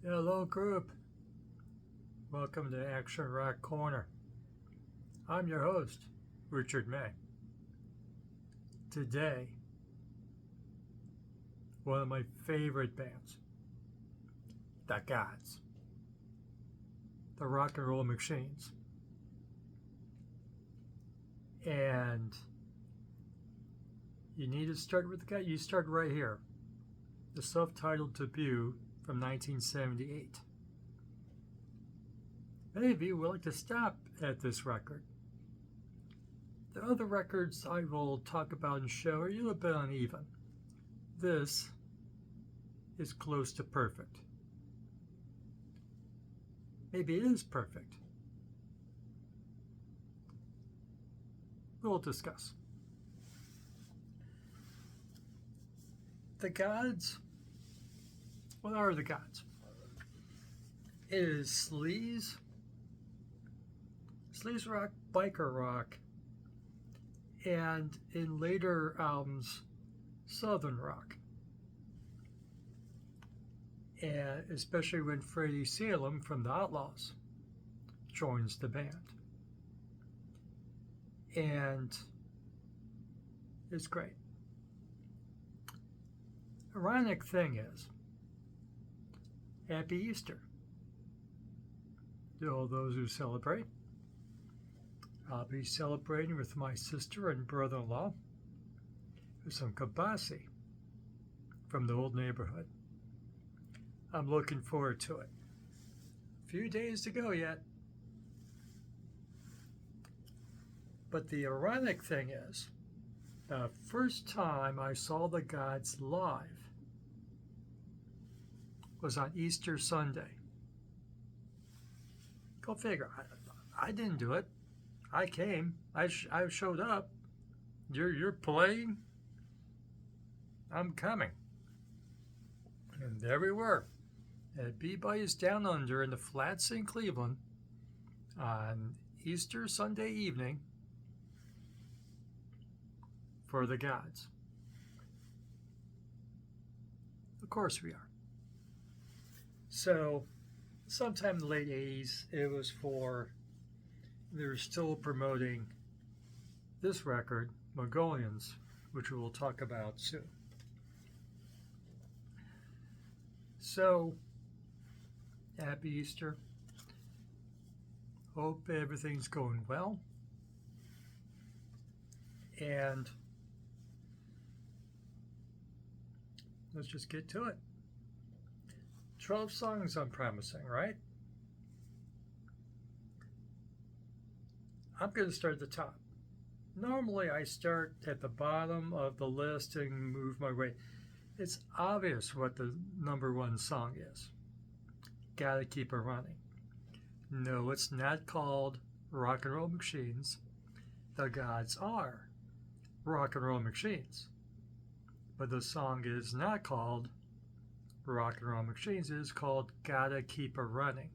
Hello, group. Welcome to Action Rock Corner. I'm your host, Richard May. Today, one of my favorite bands, the Godz, the Rock and Roll Machines. And you need to start with the guy. You start right here. The self-titled debut from 1978. Many of you will like to stop at this record. The other records I will talk about and show are a little bit uneven. This is close to perfect. Maybe it is perfect. We'll discuss. The Godz. What are the Godz? It is Sleaze rock, biker rock, and in later albums, southern rock. And especially when Freddie Salem from the Outlaws joins the band. And it's great. Ironic thing is, Happy Easter to all those who celebrate. I'll be celebrating with my sister and brother-in-law with some kibasi from the old neighborhood. I'm looking forward to it. A few days to go yet. But the ironic thing is, the first time I saw the Godz live was on Easter Sunday. Go figure. I didn't do it. I came. I showed up. You're playing. I'm coming. And there we were at B-Boys Down Under in the Flats in Cleveland on Easter Sunday evening for the Godz. Of course we are. So, sometime in the late 80s, it was they were still promoting this record, Mongolians, which we will talk about soon. So, happy Easter. Hope everything's going well. And let's just get to it. 12 songs I'm promising, right? I'm going to start at the top. Normally I start at the bottom of the list and move my way. It's obvious what the number one song is. Gotta Keep It Running. No, it's not called Rock and Roll Machines. The Godz are Rock and Roll Machines. But the song is not called Rock and Roll Machines. It is called Gotta Keep It Running.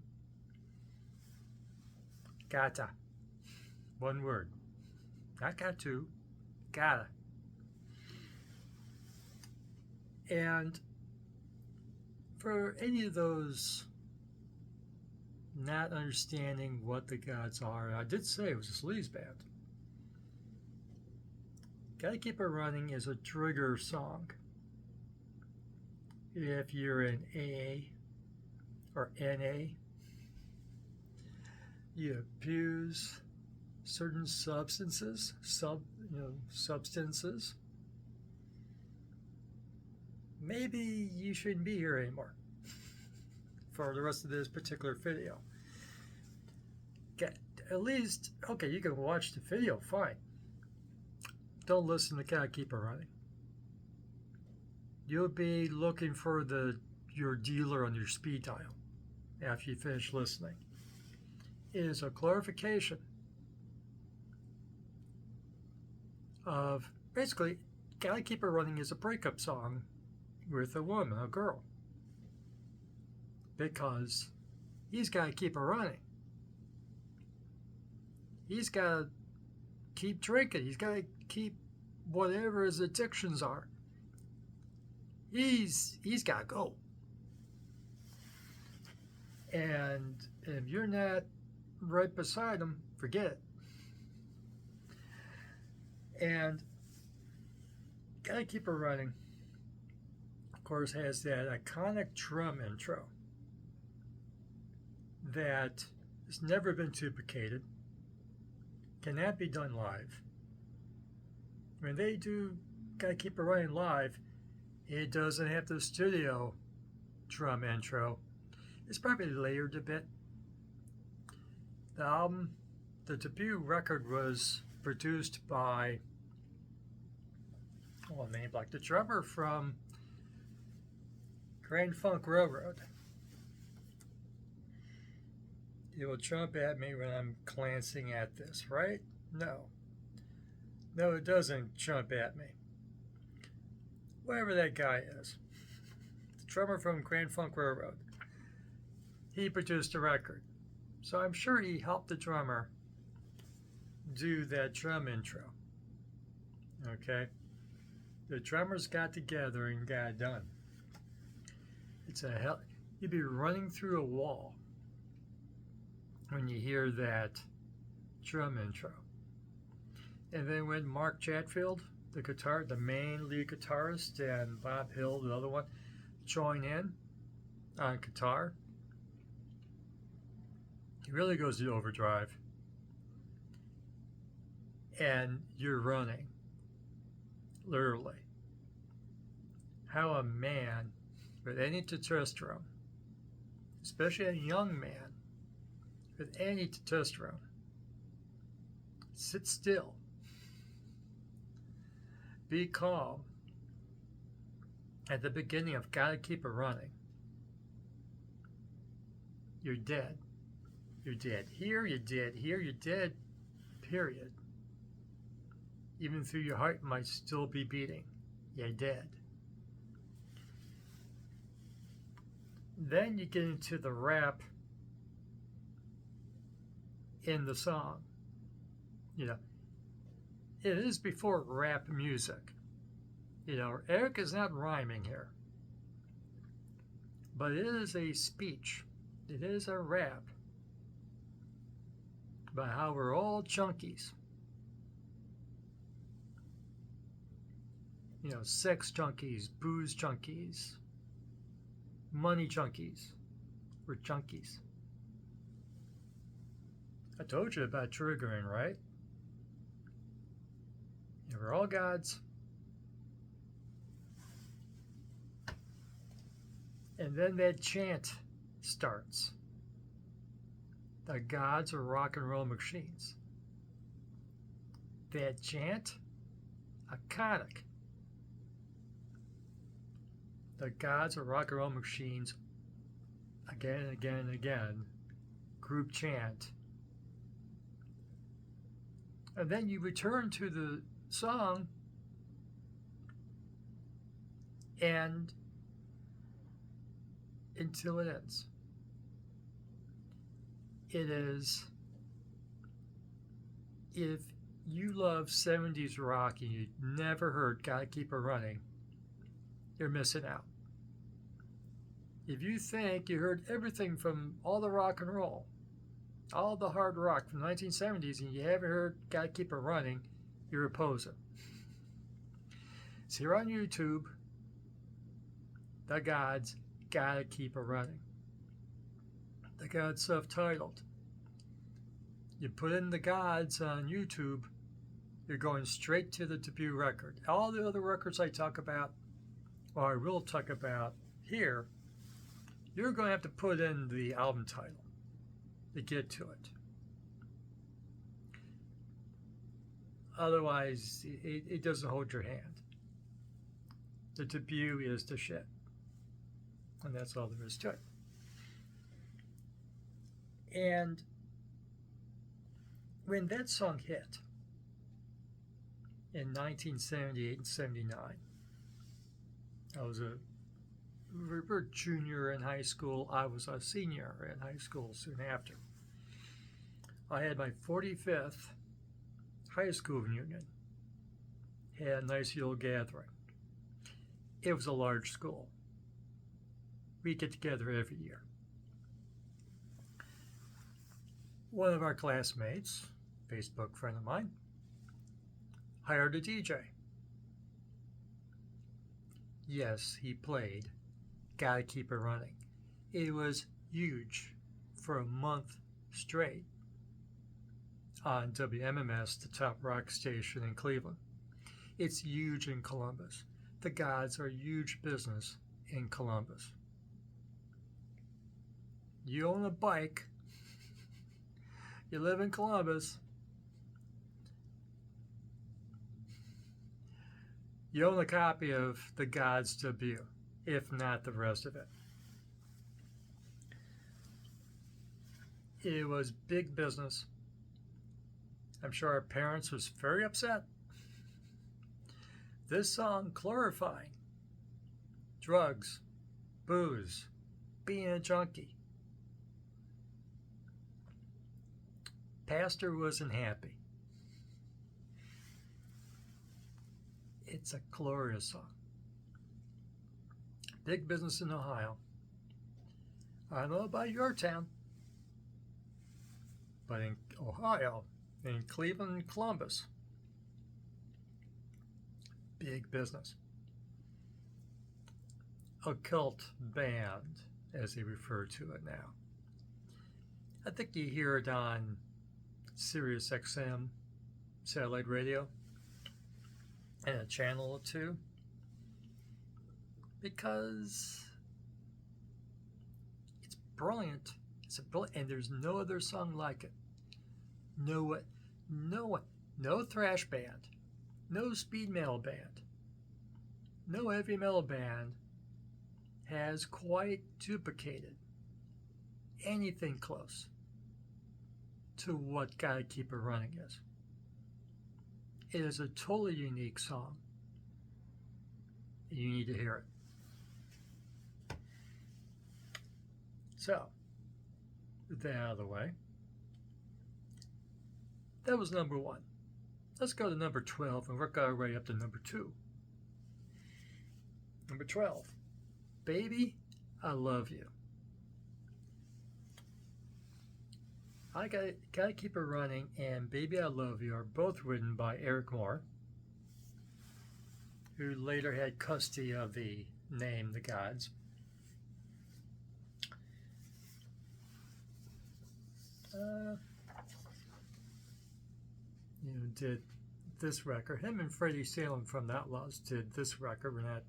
Gotta. One word. Not got to. Gotta. And for any of those not understanding what the Godz are, I did say it was a Sleaze band. Gotta Keep It Running is a trigger song. If you're in AA or NA, you abuse certain substances, maybe you shouldn't be here anymore for the rest of this particular video. At least, okay, you can watch the video, fine. Don't listen to Gotta Keep It Running. You'll be looking for your dealer on your speed dial after you finish listening. It is a clarification of, basically, Gotta Keep It Running is a breakup song with a woman, a girl. Because he's got to keep it running. He's got to keep drinking. He's got to keep whatever his addictions are. He's got to go. And if you're not right beside them, forget it. And Gotta Keep It Running, of course, has that iconic drum intro that has never been duplicated, cannot be done live. When they do Gotta Keep It Running live, it doesn't have the studio drum intro. It's probably layered a bit. The debut record was produced by, named like the drummer from Grand Funk Railroad. You will jump at me when I'm glancing at this, right? No. No, it doesn't jump at me. Whatever that guy is. The drummer from Grand Funk Railroad. He produced the record. So I'm sure he helped the drummer do that drum intro. Okay? The drummers got together and got it done. It's a hell. You'd be running through a wall when you hear that drum intro. And then when Mark Chatfield, the main lead guitarist, and Bob Hill, the other one, join in on guitar, he really goes to overdrive. And you're running. Literally. How a man with any testosterone, especially a young man with any testosterone, sit still, be calm at the beginning of Gotta Keep It Running. You're dead. You're dead here, you're dead here, you're dead, period. Even though your heart might still be beating, you're dead. Then you get into the rap in the song. You know, it is before rap music. You know, Eric is not rhyming here. But it is a speech. It is a rap about how we're all junkies. You know, sex junkies, booze junkies, money junkies. We're junkies. I told you about triggering, right? Yeah, we're all gods. And then that chant starts. The gods are rock and roll machines. That chant, iconic. The gods are rock and roll machines, again and again and again, group chant. And then you return to the song and until it ends. It is, if you love 70s rock and you never heard Gotta Keep It Running, you're missing out. If you think you heard everything from all the rock and roll, all the hard rock from the 1970s, and you haven't heard Gotta Keep It Running, you're a poser. So here on YouTube, the gods Gotta Keep It Running. The gods self-titled. You put in the gods on YouTube, you're going straight to the debut record. All the other records I talk about, or I will talk about here, you're going to have to put in the album title to get to it. Otherwise, it doesn't hold your hand. The debut is the shit. And that's all there is to it. And when that song hit in 1978 and 79, I was a junior in high school. I was a senior in high school soon after. I had my 45th high school reunion. Had a nice little gathering. It was a large school. We get together every year. One of our classmates, Facebook friend of mine, hired a DJ. Yes, he played Gotta Keep It Running. It was huge for a month straight on WMMS, the top rock station in Cleveland. It's huge in Columbus. The Godz are huge business in Columbus. You own a bike, you live in Columbus, you own a copy of the Godz debut, if not the rest of it. It was big business. I'm sure our parents was very upset. This song glorifying drugs, booze, being a junkie. Pastor wasn't happy. It's a glorious song. Big business in Ohio. I don't know about your town, but in Ohio, in Cleveland and Columbus, big business. A cult band, as they refer to it now. I think you hear it on Sirius XM satellite radio and a channel or two, because it's brilliant. It's a brilliant, and there's no other song like it. No thrash band, no speed metal band, no heavy metal band has quite duplicated anything close to what Gotta Keep It Running is. It is a totally unique song. You need to hear it. So, with that out of the way, that was number 1. Let's go to number 12 and work our way up to number 2. Number 12, Baby, I Love You. I Gotta Keep It Running and Baby, I Love You are both written by Eric Moore, who later had custody of the name The Godz. Did this record. Him and Freddie Salem from the Outlaws did this record. We're not,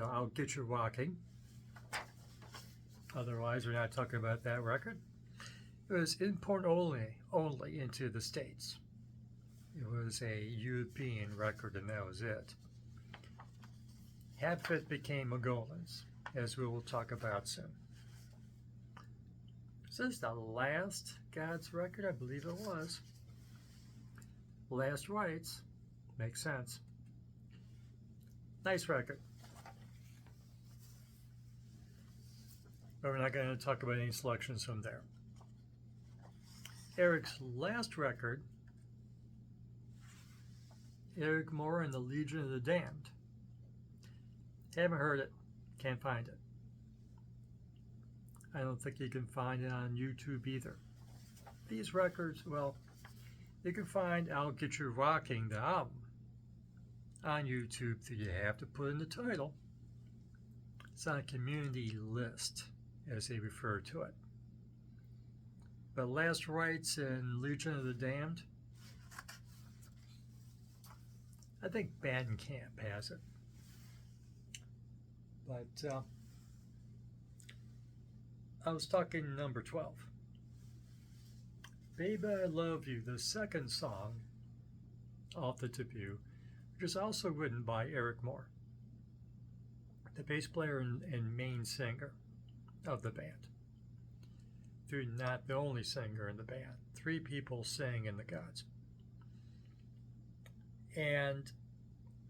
I'll Get You Walking. Otherwise, we're not talking about that record. It was import only into the States. It was a European record, and that was it. Half of it became Mogolans, as we will talk about soon. Is this the last Godz record? I believe it was. Last Rites. Makes sense. Nice record. But we're not going to talk about any selections from there. Eric's last record, Eric Moore and the Legion of the Damned. Haven't heard it. Can't find it. I don't think you can find it on YouTube either. These records, well, you can find I'll Get You Rocking, the album, on YouTube. So you have to put in the title. It's on a community list, as they refer to it. But Last Rites and Legion of the Damned, I think Bandcamp has it. But I was talking number 12. Baby, I Love You, the second song off the debut, which is also written by Eric Moore, the bass player and main singer of the band. Though not the only singer in the band. 3 people sing in the Godz. And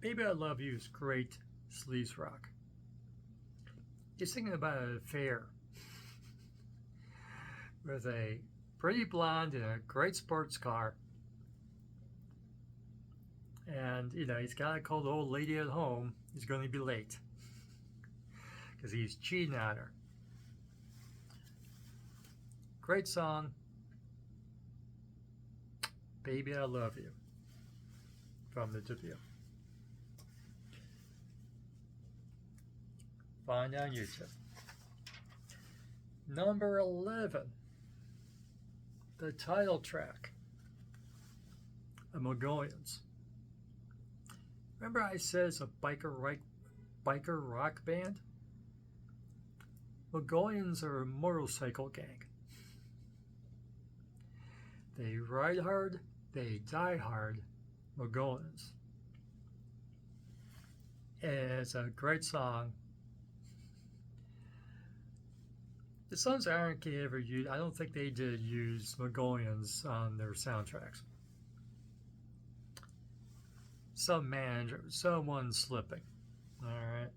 Baby, I Love You is great sleaze rock. He's singing about an affair with a pretty blonde in a great sports car. And, he's got to call the old lady at home. He's going to be late because he's cheating on her. Great song, Baby I Love You, from the debut. Find on YouTube. Number 11, the title track, The Mongolians. Remember I said it's a biker rock band? Mongolians are a motorcycle gang. They ride hard, they die hard, Mongolians. And it's a great song. The Sons of Anarchy ever used, I don't think they did use Mongolians on their soundtracks. Some manager, someone slipping. Alright.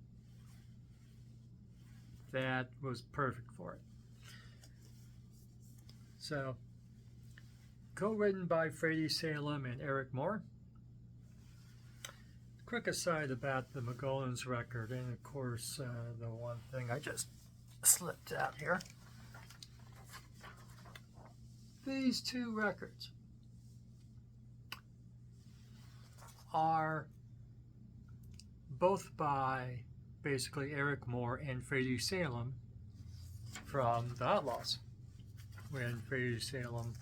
That was perfect for it. So, co-written by Freddie Salem and Eric Moore. Quick aside about the Mongolians record, and of course, the one thing I just slipped out here. These two records are both by basically Eric Moore and Freddie Salem from the Outlaws, when Freddie Salem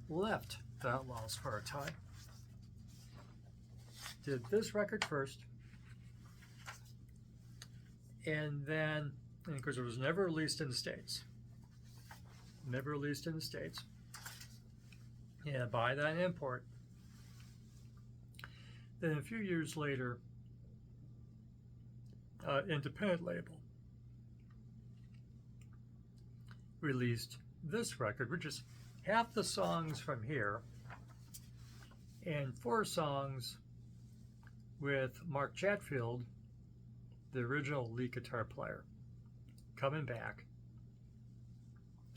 left the Outlaws for a time. Did this record first, and then, and of course, it was never released in the States. Never released in the States. Yeah, buy that import. Then a few years later, independent label released this record, which is half the songs from here and 4 songs with Mark Chatfield, the original lead guitar player, coming back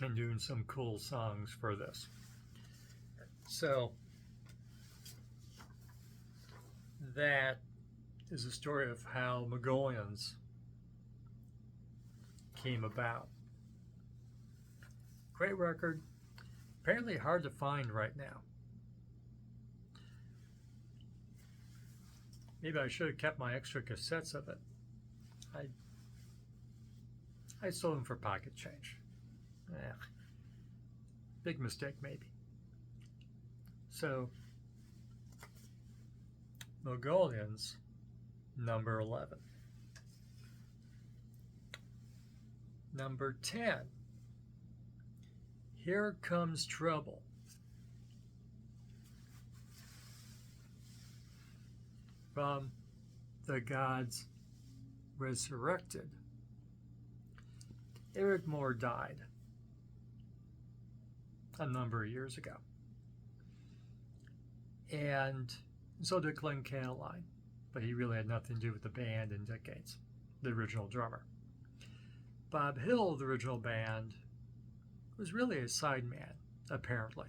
and doing some cool songs for this. So that is a story of how Mongolians came about. Great record, apparently hard to find right now. Maybe I should have kept my extra cassettes of it. I sold them for pocket change. Big mistake, maybe. So, Mongolians, number 11. Number 10, Here Comes Trouble. From the Godz Resurrected. Eric Moore died a number of years ago. And so did Glenn Caroline, but he really had nothing to do with the band in decades, the original drummer. Bob Hill, the original band, was really a sideman, apparently.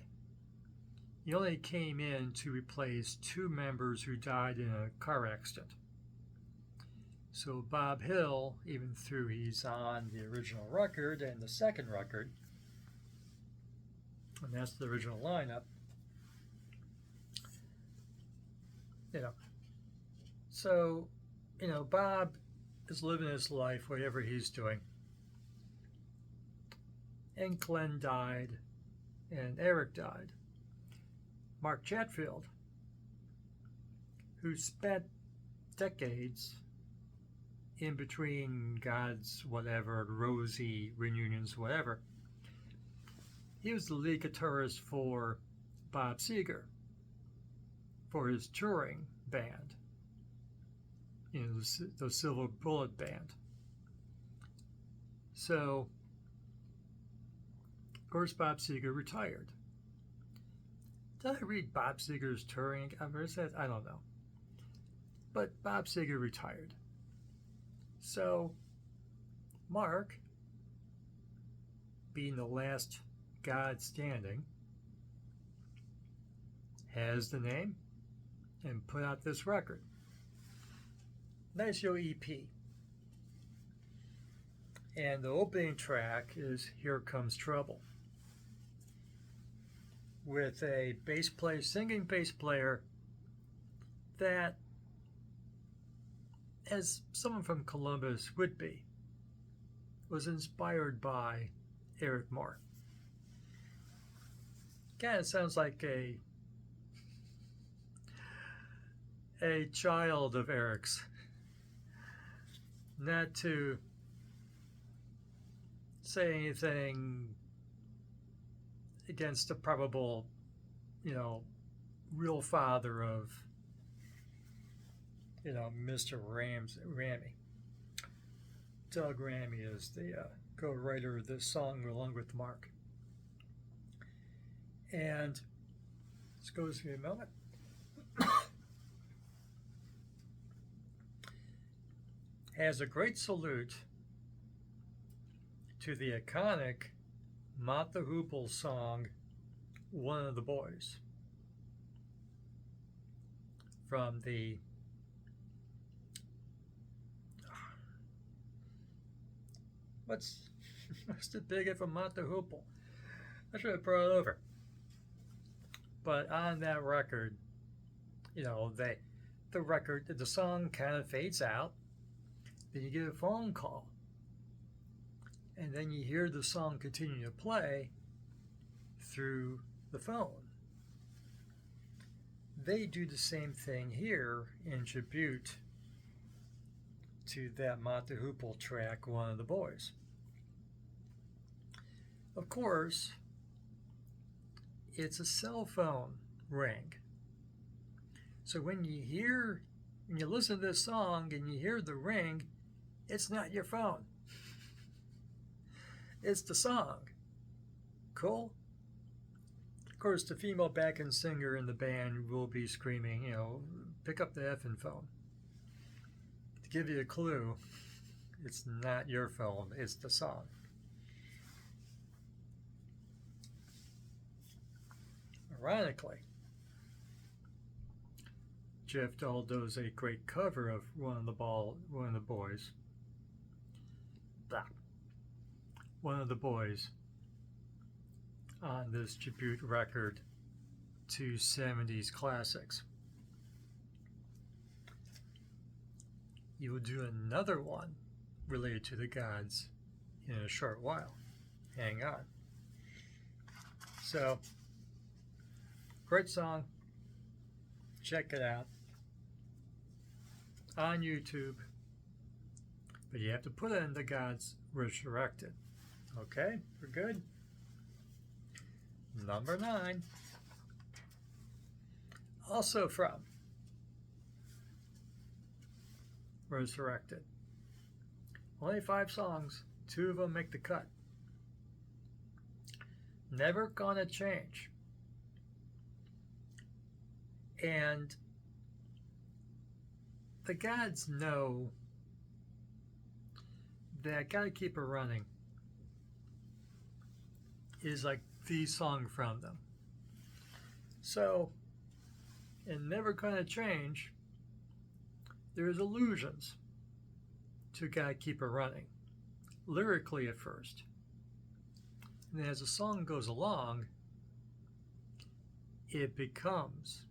He only came in to replace 2 members who died in a car accident. So Bob Hill, even though he's on the original record and the second record, and that's the original lineup, so, Bob is living his life, whatever he's doing. And Glenn died, and Eric died. Mark Chatfield, who spent decades in between God's whatever, Rosie reunions, whatever, he was the lead guitarist for Bob Seger, for his touring band, the Silver Bullet Band. So, of course, Bob Seger retired. Did I read Bob Seger's touring? I don't know. But Bob Seger retired. So, Mark, being the last God standing, has the name and put out this record. Nice little EP. And the opening track is Here Comes Trouble. with a singing bass player that, as someone from Columbus would be, was inspired by Eric Moore. Kind of sounds like a child of Eric's. Not to say anything against the probable, real father of, Mr. Ramey. Doug Ramey is the co-writer of this song along with Mark. And this goes for a moment. Has a great salute to the iconic Mott the Hoople song, One of the Boys, from the what's the big hit from Mott the Hoople? I should have brought it over. But on that record, the song kind of fades out. Then you get a phone call. And then you hear the song continue to play through the phone. They do the same thing here in tribute to that Mott the Hoople track, One of the Boys. Of course, it's a cell phone ring. So when you listen to this song and you hear the ring, it's not your phone. It's the song. Cool? Of course, the female backing singer in the band will be screaming, pick up the effing phone. To give you a clue, it's not your phone, it's the song. Ironically, Jeff Dahl does a great cover of One of the Boys. One of the Boys on this tribute record to 70s classics. You will do another one related to the Godz in a short while. Hang on. So, great song. Check it out on YouTube. But you have to put in the Godz Resurrected. Okay, we're good. Number 9. Also from Resurrected. Only 5 songs. 2 of them make the cut. Never Gonna Change. And the Godz know that Gotta Keep Her Running is like the song from them. So, in Never Gonna Change, there's allusions to Gotta Keep Her Running, lyrically at first. And as the song goes along, it becomes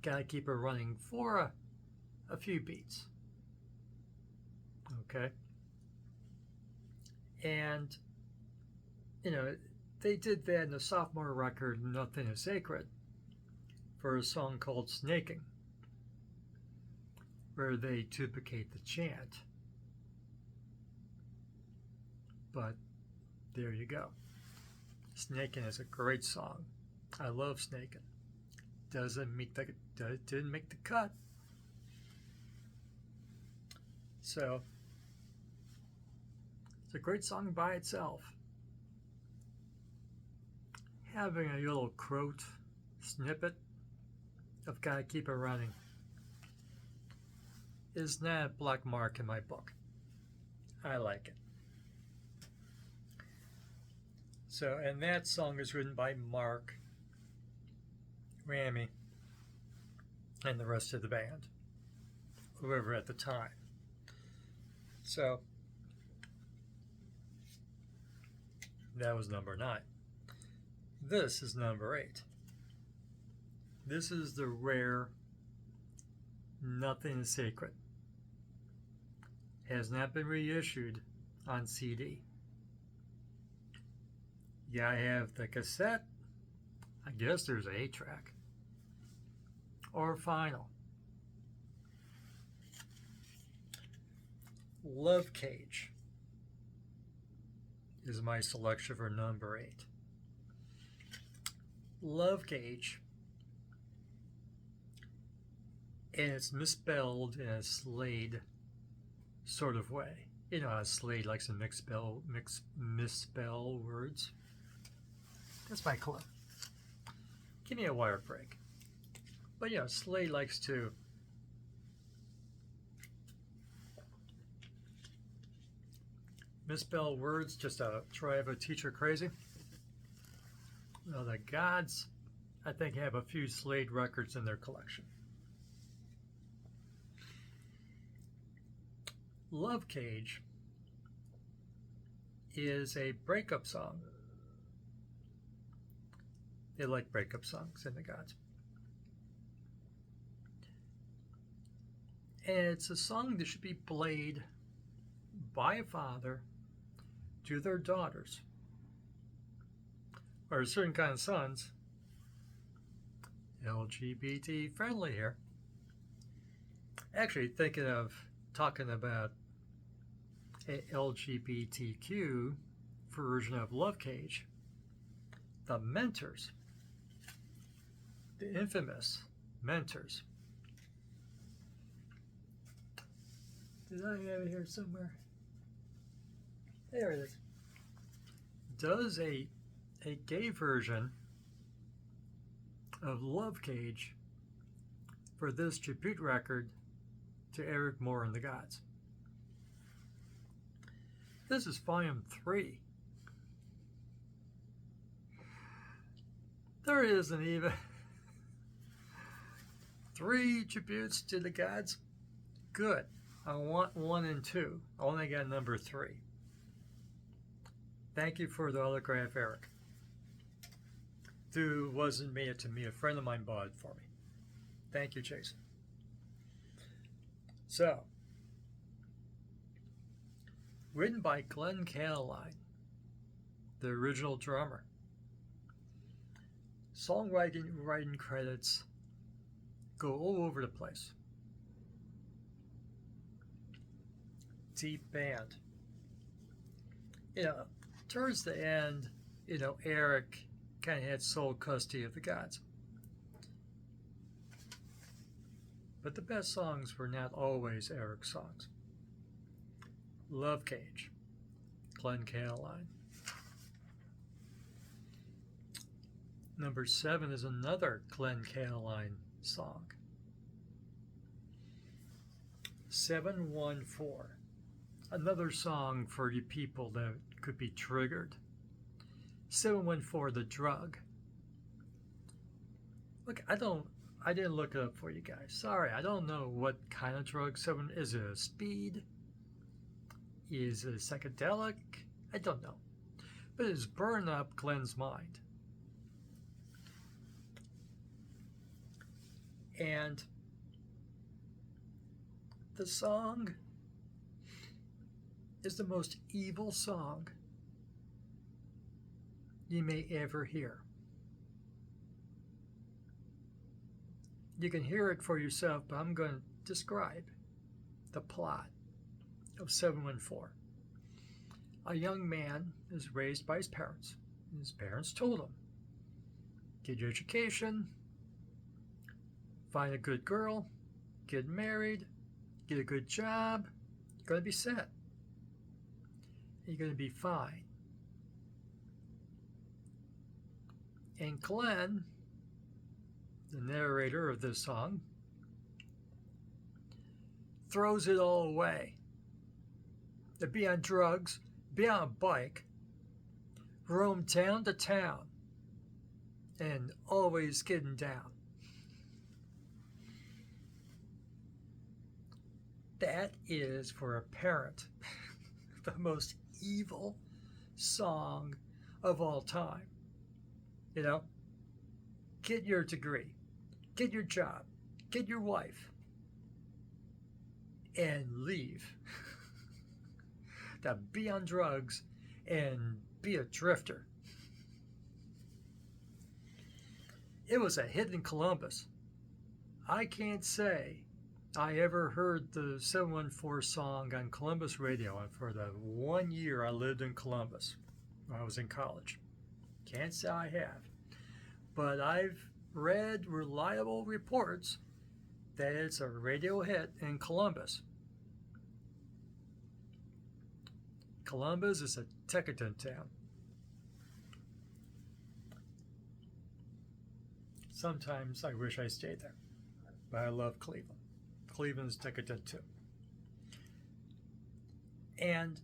Gotta Keep Her Running for a few beats. Okay? And, they did that in the sophomore record, Nothing is Sacred, for a song called Snaking, where they duplicate the chant. But there you go. Snaking is a great song. I love Snaking. Didn't make the cut. So it's a great song by itself. Having a little croat snippet of Gotta Keep It Running is not a black mark in my book. I like it. So, and that song is written by Mark Ramey and the rest of the band, whoever at the time. So, that was number 9. This is number 8. This is the rare Nothing is Sacred. Has not been reissued on CD. Yeah, I have the cassette. I guess there's an 8-track. Or vinyl. Love Cage is my selection for number 8. Love Cage, and it's misspelled in a Slade sort of way. You know how Slade likes to misspell words? That's my clue. Give me a wire break. But yeah, Slade likes to misspell words just to drive a teacher crazy. Well, the Godz, I think, have a few Slade records in their collection. Love Cage is a breakup song. They like breakup songs in the Godz. And it's a song that should be played by a father to their daughters, or a certain kind of sons. LGBT friendly here. Actually, thinking of talking about a LGBTQ version of Love Cage, the Mentors, the infamous Mentors. Did I have it here somewhere? There it is. Does a gay version of Love Cage for this tribute record to Eric Moore and the Godz. This is volume 3. There isn't even 3 tributes to the Godz. Good. I want 1 and 2. I only got number 3. Thank you for the autograph, Eric. Who wasn't made to me, a friend of mine bought it for me. Thank you, Jason. So, written by Glenn Caroline, the original drummer. Writing credits go all over the place. Deep band. Towards the end, Eric kind of had sole custody of the Godz. But the best songs were not always Eric's songs. Love Cage, Glenn Caroline. Number 7 is another Glenn Caroline song. 714. Another song for you people that could be triggered. 714, the drug. Look, I didn't look it up for you guys. Sorry, I don't know what kind of drug. Is it a speed? Is it a psychedelic? I don't know. But it's burned up Glenn's mind. And the song is the most evil song you may ever hear. You can hear it for yourself, but I'm going to describe the plot of 714. A young man is raised by his parents. His parents told him, get your education, find a good girl, get married, get a good job, you're going to be set. You're going to be fine. And Glenn, the narrator of this song, throws it all away. To be on drugs, be on a bike, roam town to town, and always getting down. That is, for a parent, the most evil song of all time. You know, get your degree, get your job, get your wife, and leave. To be on drugs and be a drifter. It was a hit in Columbus. I can't say I ever heard the 714 song on Columbus radio for the 1 year I lived in Columbus when I was in college. Can't say I have. But I've read reliable reports that it's a radio hit in Columbus. Columbus is a Tecaton town. Sometimes I wish I stayed there, but I love Cleveland. Cleveland's Tecaton too. And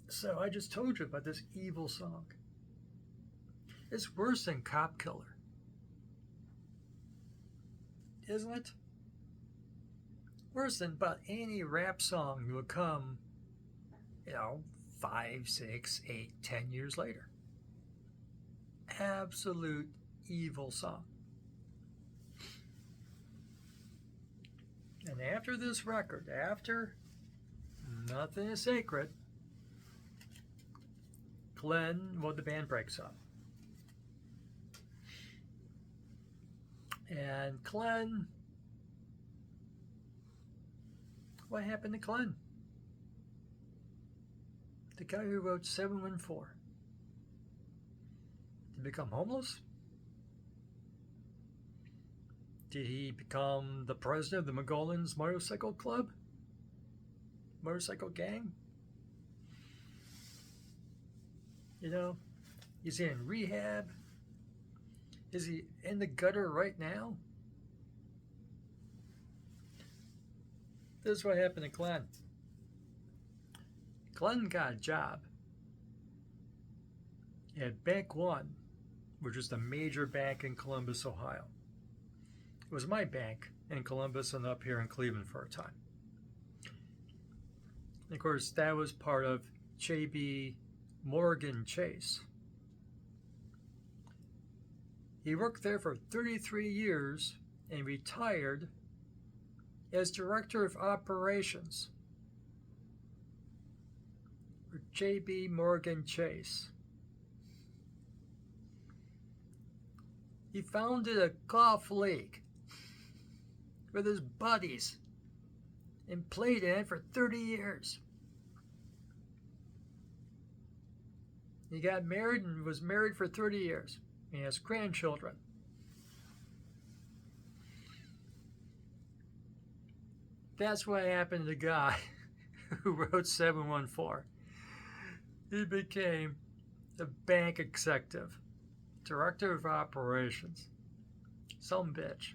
so I just told you about this evil song. It's worse than Cop Killer, isn't it? Worse than about any rap song that would come, 5, 6, 8, 10 years later. Absolute evil song. And after this record, after Nothing is Sacred, the band breaks up. And Glenn, what happened to Glenn? The guy who wrote 714. Did he become homeless? Did he become the president of the Mogolans Motorcycle Club? Motorcycle gang? Is he in rehab? Is he in the gutter right now? This is what happened to Glenn. Glenn got a job at Bank One, which is the major bank in Columbus, Ohio. It was my bank in Columbus and up here in Cleveland for a time. And of course, that was part of J.B. Morgan Chase. He worked there for 33 years and retired as Director of Operations for J.B. Morgan Chase. He founded a golf league with his buddies and played in it for 30 years. He got married and was married for 30 years. He has grandchildren. That's what happened to the guy who wrote 714. He became a bank executive, Director of Operations. Some bitch.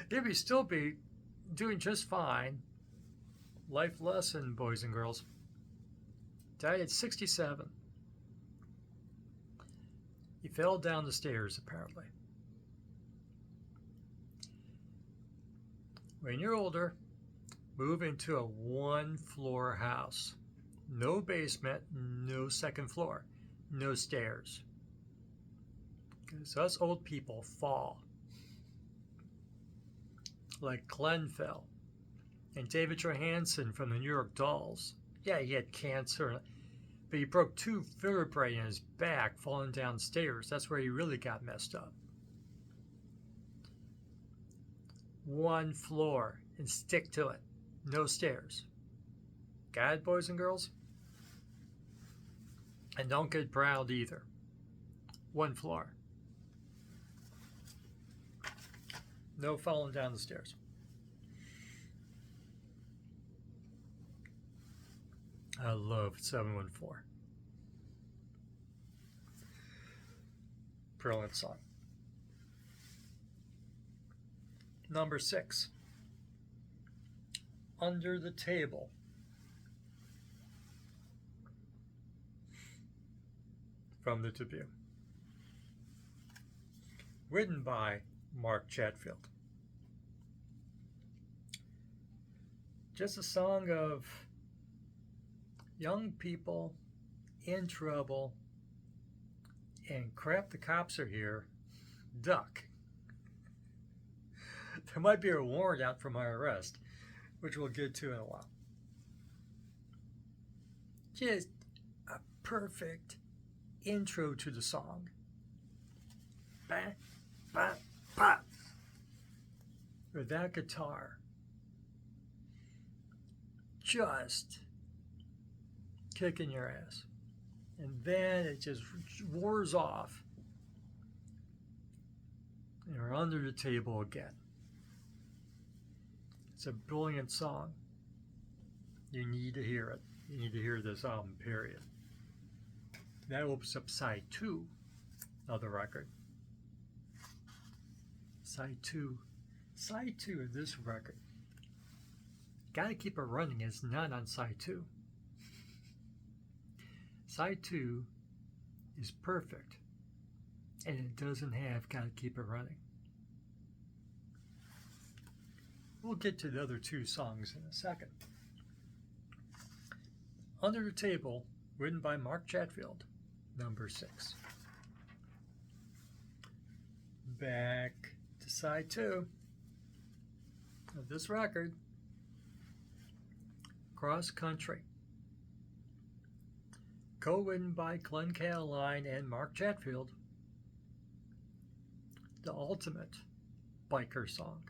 He'd still be doing just fine. Life lesson, boys and girls. Died at 67. He fell down the stairs, apparently. When you're older, move into a one-floor house. No basement, no second floor, no stairs. Because us old people fall. Like Glenn fell. And David Johansen from the New York Dolls. Yeah, he had cancer, but he broke 2 vertebrae in his back falling downstairs. That's where he really got messed up. One floor and stick to it. No stairs. Got it, boys and girls? And don't get proud either. One floor. No falling down the stairs. I love 714. Brilliant song. Number 6. Under the Table. From the Tribune. Written by Mark Chatfield. Just a song of young people in trouble, and crap, the cops are here, duck. There might be a warrant out for my arrest, which we'll get to in a while. Just a perfect intro to the song. Ba, ba, ba. With that guitar just kicking your ass. And then it just roars off. And you're under the table again. It's a brilliant song. You need to hear it. You need to hear this album, period. That opens up side 2 of the record. Side 2 of this record. Gotta Keep It Running is not on side 2. Side 2 is perfect, and it doesn't have Gotta Keep It Running. We'll get to the other 2 songs in a second. Under the Table, written by Mark Chatfield, number 6. Back to side 2 of this record, Cross Country, co-written by Glenn Caroline and Mark Chatfield, the ultimate biker song.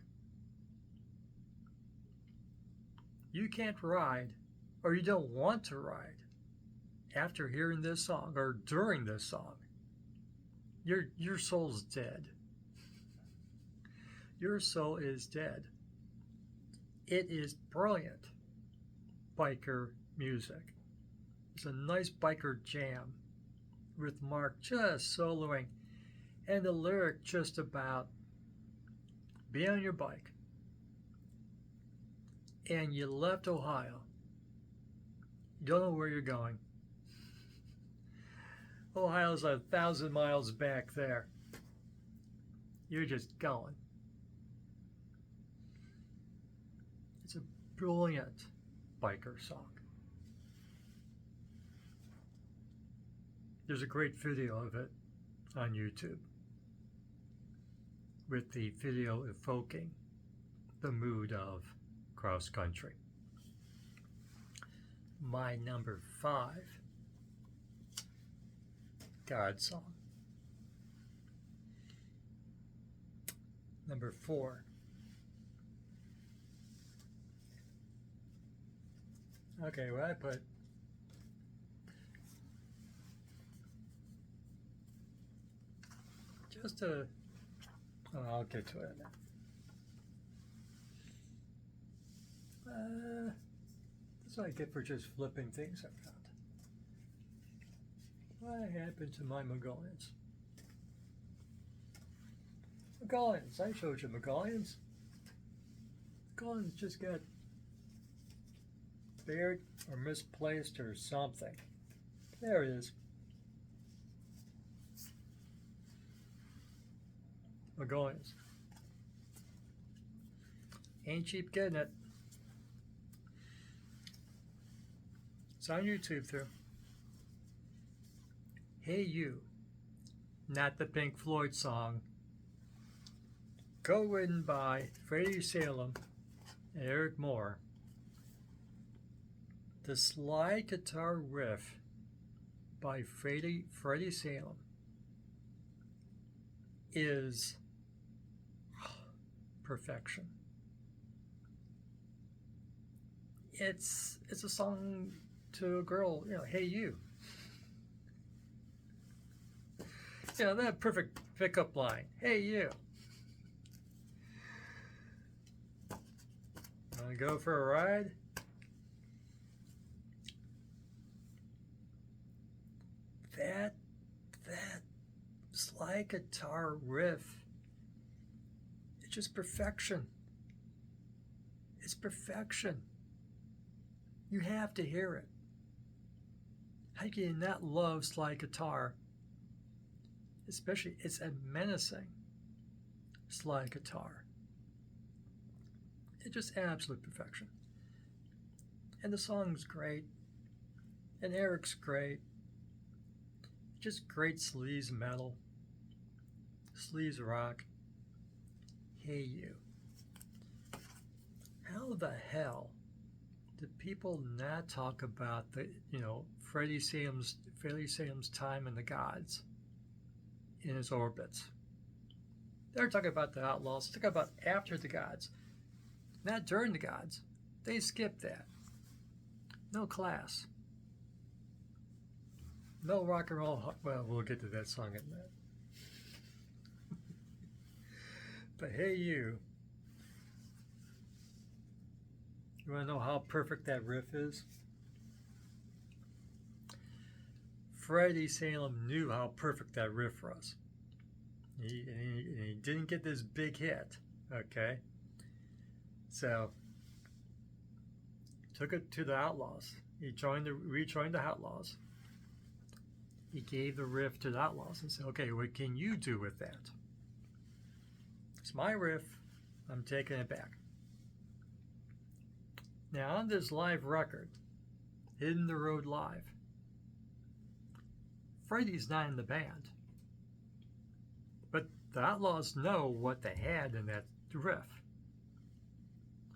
You can't ride, or you don't want to ride, after hearing this song or during this song. Your soul's dead. Your soul is dead. It is brilliant biker music. It's a nice biker jam with Mark just soloing and the lyric just about be on your bike and you left Ohio. You don't know where you're going. Ohio's 1,000 miles back there. You're just going. It's a brilliant biker song. There's a great video of it on YouTube with the video evoking the mood of Cross Country. My number 5 God song. Number 4. Okay, what I put just a. Oh, I'll get to it now. That's what I get for just flipping things around. What happened to my Mongolians? Mongolians, I showed you Mongolians. Mongolians just got buried or misplaced or something. There it is. Mongolians. Ain't cheap getting it. It's on YouTube too. Hey You, not the Pink Floyd song, co-written by Freddie Salem and Eric Moore. The slide guitar riff by Freddie Salem is perfection. It's a song to a girl, hey you. That perfect pickup line. Hey you. Wanna go for a ride? That slide guitar riff, it's just perfection. It's perfection. You have to hear it. How can you not love slide guitar? Especially, it's a menacing slide guitar. It's just absolute perfection. And the song's great. And Eric's great. just great sleaze metal, sleaze rock. Hey You. How the hell did people not talk about the, Freddie Sam's time in the Godz in his orbits? They're talking about the Outlaws, talking about after the Godz, not during the Godz. They skipped that. No class. No rock and roll. Well, we'll get to that song in a minute. But Hey You. You want to know how perfect that riff is? Freddie Salem knew how perfect that riff was. He didn't get this big hit, okay? So, took it to the Outlaws. He rejoined the Outlaws. He gave the riff to the Outlaws and said, okay, what can you do with that? It's my riff. I'm taking it back. Now, on this live record, Hidden the Road Live, Freddie's not in the band. But the Outlaws know what they had in that riff.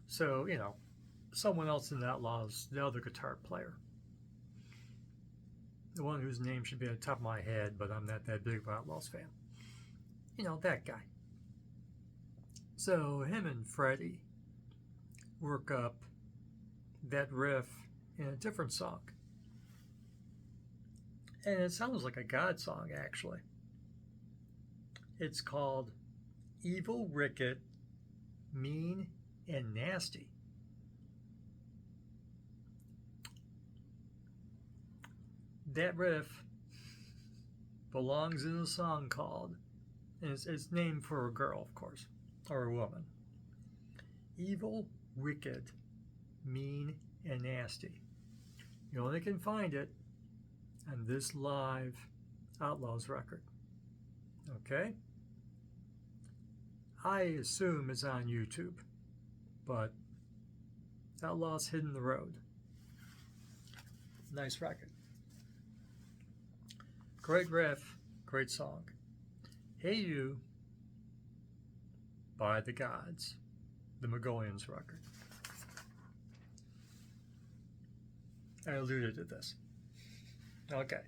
So, someone else in the Outlaws, the other guitar player, the one whose name should be on the top of my head, but I'm not that big of an Outlaws fan. That guy. So him and Freddie work up that riff in a different song. And it sounds like a God song, actually. It's called Evil, Wicked, Mean, and Nasty. That riff belongs in a song called, and it's named for a girl, of course, or a woman. Evil, Wicked, Mean, and Nasty. You only can find it on this live Outlaws record. Okay? I assume it's on YouTube, but Outlaws Hidden the Road. Nice record. Great riff, great song. Hey You by the Godz, the Mongolians record. I alluded to this. Okay.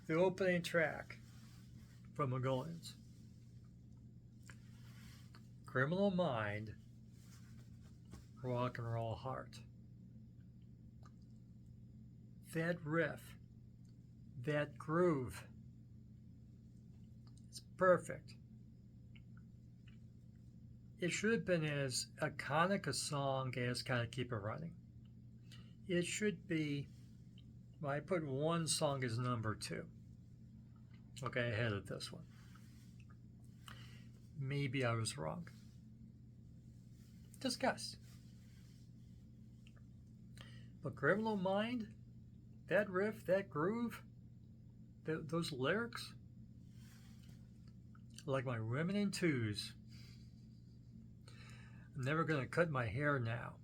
The opening track from Mongolians. Criminal Mind, Rock and Roll Heart. That riff, that groove, it's perfect. It should have been as iconic a song as Gotta Keep It Running. It should be, well, I put one song as number 2. Okay, ahead of this one. Maybe I was wrong. Discuss. But Criminal Mind, that riff, that groove, those lyrics, like my women in twos. I'm never going to cut my hair now.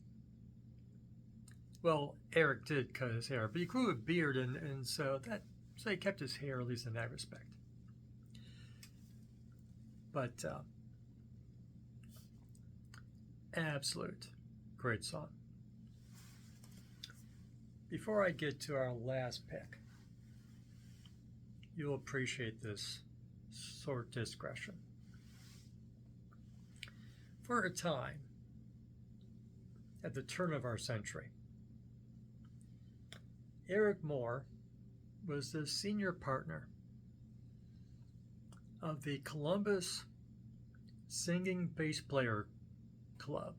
Well, Eric did cut his hair, but he grew a beard, and so he kept his hair, at least in that respect. But absolute great song. Before I get to our last pick, you'll appreciate this short discretion. For a time, at the turn of our century, Eric Moore was the senior partner of the Columbus Singing Bass Player Club.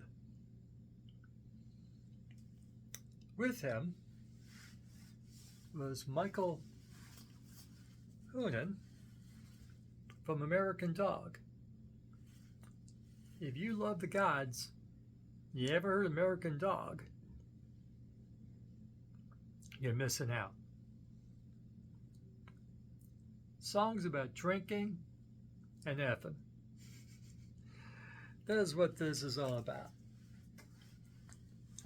With him was Michael Hoonan from American Dog. If you love the Godz, you ever heard American Dog, you're missing out. Songs about drinking and effing. That is what this is all about.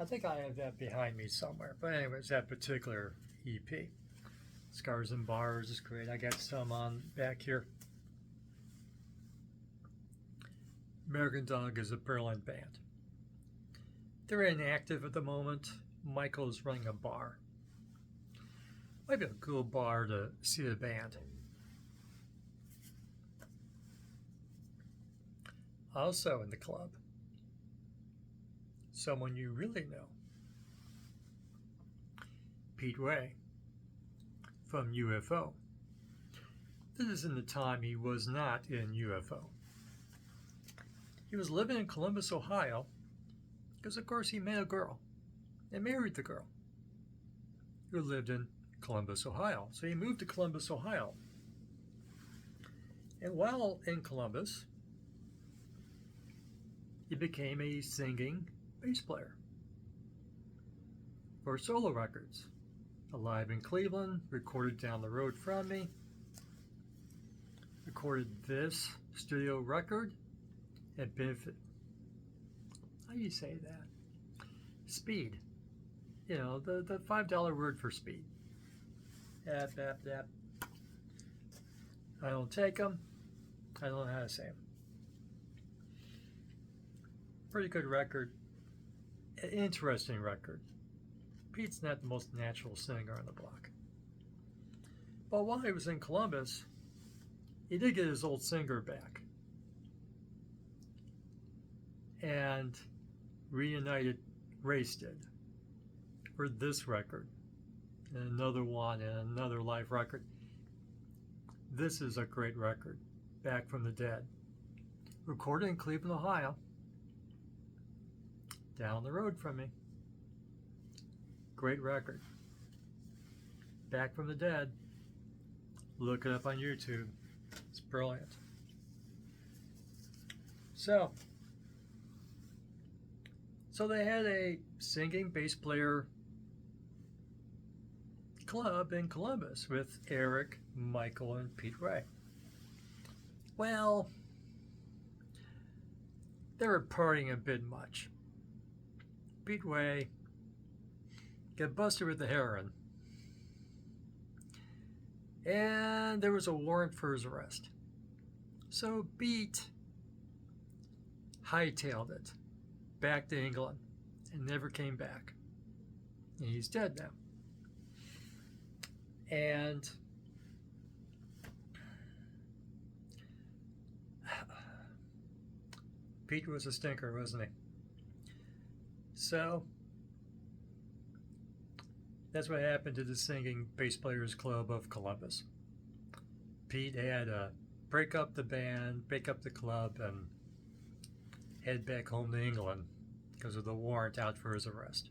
I think I have that behind me somewhere. But anyways, that particular EP. Scars and Bars is great. I got some on back here. American Dog is a brilliant band. They're inactive at the moment. Michael's running a bar. Might be a cool bar to see the band. Also in the club, someone you really know, Pete Way from UFO. This is in the time he was not in UFO. He was living in Columbus, Ohio, because of course he met a girl and married the girl who lived in Columbus, Ohio. So he moved to Columbus, Ohio. And while in Columbus, he became a singing bass player for solo records. Alive in Cleveland, recorded down the road from me. Recorded this studio record at Benefit. How do you say that? Speed. You know, the $5 word for speed. Yap, yap, yap. I don't take them. I don't know how to say them. Pretty good record. An interesting record. Pete's not the most natural singer on the block. But while he was in Columbus, he did get his old singer back. And reunited Race did for this record. And another one and another live record. This is a great record. Back from the Dead. Recorded in Cleveland, Ohio. Down the road from me. Great record. Back from the Dead. Look it up on YouTube. It's brilliant. So they had a singing bass player club in Columbus with Eric, Michael, and Pete Ray. Well, they were partying a bit much. Pete Ray got busted with the heroin, and there was a warrant for his arrest. So Pete hightailed it back to England and never came back. And he's dead now. And Pete was a stinker, wasn't he? So that's what happened to the Singing Bass Players Club of Columbus. Pete had to break up the band, break up the club, and head back home to England because of the warrant out for his arrest.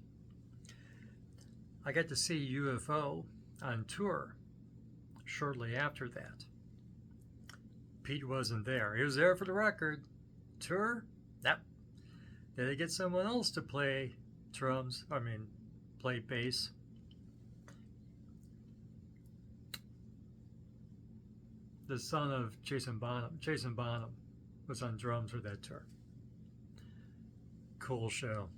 I got to see UFO on tour shortly after that. Pete wasn't there. He was there for the record. Tour? Nope. Did they get someone else to play play bass? The son of Jason Bonham was on drums for that tour. Cool show.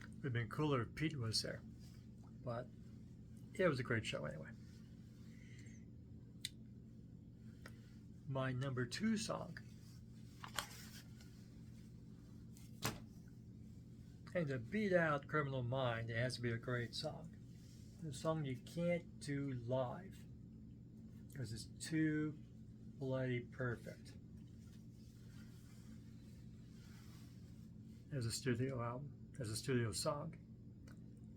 It would have been cooler if Pete was there. But it was a great show anyway. My number 2 song. And to beat out Criminal Mind, it has to be a great song. A song you can't do live because it's too bloody perfect as a studio album, as a studio song.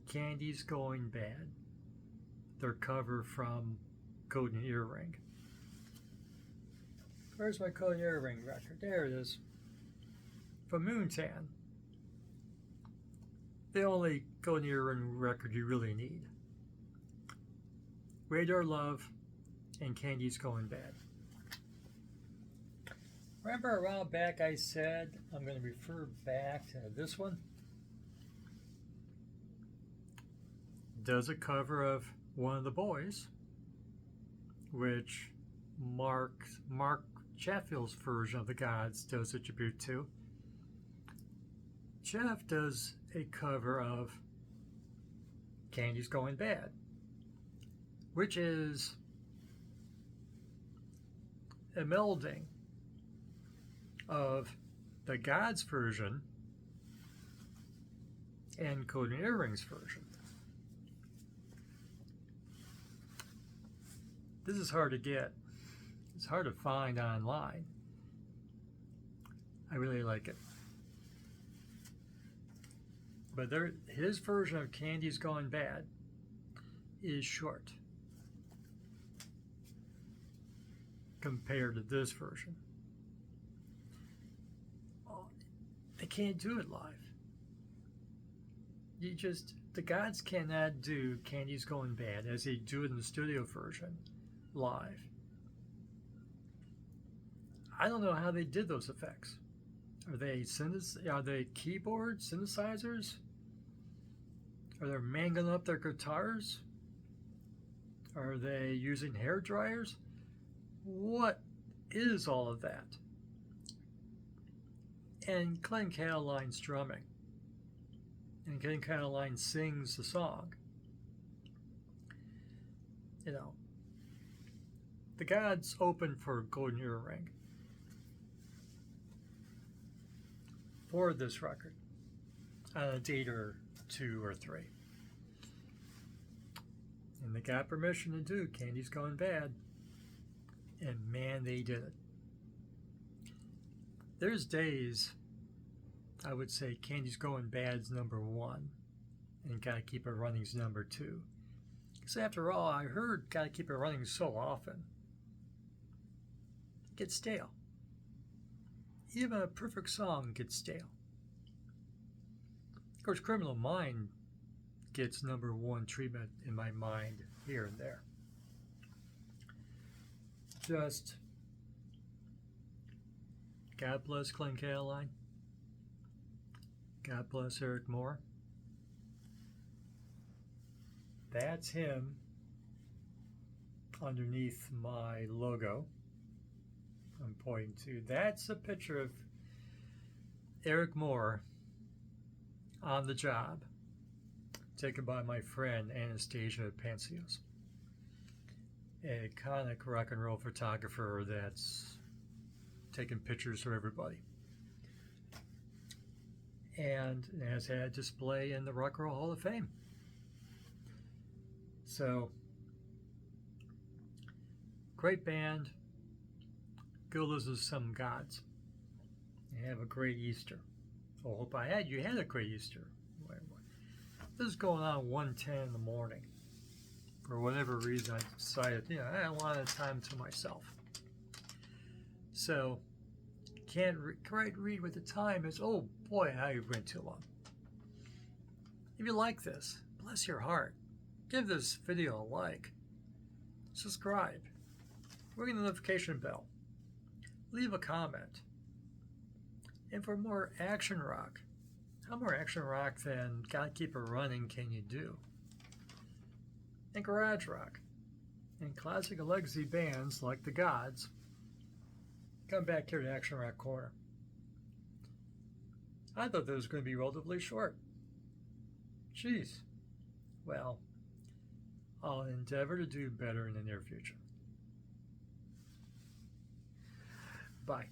Candy's Going Bad, their cover from Golden Earring. Where's my Golden Earring record? There it is. From Moontan. The only Golden Earring record you really need. Radar Love and Candy's Going Bad. Remember a while back I said I'm going to refer back to this one? Does a cover of One of the Boys, which Mark Chatfield's version of the Godz does a tribute to. Jeff does a cover of Candy's Going Bad, which is a melding of the Godz version and Golden Earrings version. This is hard to get. It's hard to find online. I really like it. But his version of Candy's Gone Bad is short compared to this version. Oh, they can't do it live. The Godz cannot do Candy's Going Bad as they do it in the studio version live. I don't know how they did those effects. Are they keyboard synthesizers? Are they mangling up their guitars? Are they using hair dryers? What is all of that? And Glenn Cadeline's drumming. And Glenn Cadeline sings the song. You know, the Godz opened for Golden Earring for this record on a date or 2 or 3. And they got permission to do Candy's Gone Bad. And man, they did it. There's days I would say Candy's Going Bad's number 1 and Gotta Keep It Running's number 2. Because after all, I heard Gotta Keep It Running so often. It gets stale. Even a perfect song gets stale. Of course, Criminal Mind gets number 1 treatment in my mind here and there. Just God bless Glenn Cadeline. God bless Eric Moore. That's him underneath my logo I'm pointing to. That's a picture of Eric Moore on the job, taken by my friend Anastasia Pancios, an iconic rock and roll photographer that's taking pictures for everybody. And has had a display in the Rock and Roll Hall of Fame. So, great band. Go listen to some Godz. And have a great Easter. I hope you had a great Easter. This is going on 1:10 in the morning. For whatever reason, I decided, I wanted time to myself. So, can't quite read what the time is. Oh boy, I went too long. If you like this, bless your heart. Give this video a like. Subscribe. Ring the notification bell. Leave a comment. And for more action rock, how more action rock than Gotta Keep It Running can you do? And garage rock. And classic legacy bands like the Godz. Come back here to Action Rock Corner. I thought this was going to be relatively short. Jeez. Well, I'll endeavor to do better in the near future. Bye.